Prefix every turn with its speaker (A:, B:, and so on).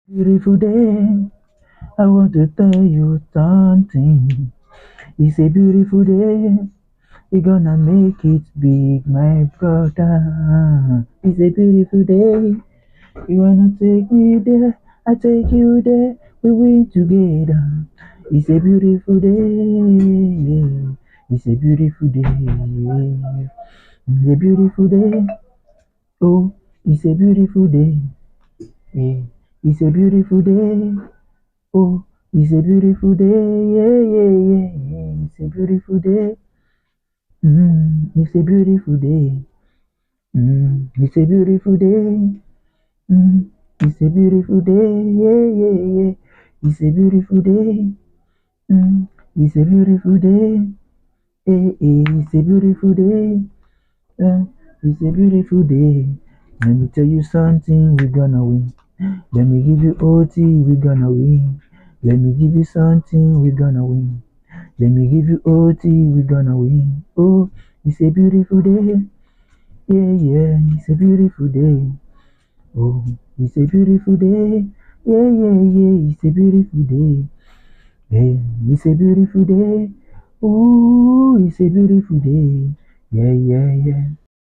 A: Beautiful day, I want to tell you something. It's a beautiful day, we're gonna make it big, my brother. It's a beautiful day, you wanna take me there, I take you there, we win together. It's a beautiful day, it's a beautiful day, it's a beautiful day, oh, it's a beautiful day, yeah. It's a beautiful day. Oh, it's a beautiful day, yeah, yeah, yeah, yeah. It's a beautiful day. It's a beautiful day. It's a beautiful day. It's a beautiful day, yeah, yeah, yeah. It's a beautiful day. It's a beautiful day. Eh, eh, it's a beautiful day. Uh, it's a beautiful day. Let me tell you something, we're gonna win. Let me give you OT, we're gonna win. Let me give you something, we're gonna win. Let me give you OT, we're gonna win. Oh, it's a beautiful day. Yeah, yeah, it's a beautiful day. Oh, it's a beautiful day. Yeah, yeah, yeah, it's a beautiful day. Yeah, it's a beautiful day. Oh, it's a beautiful day. Yeah, yeah, yeah.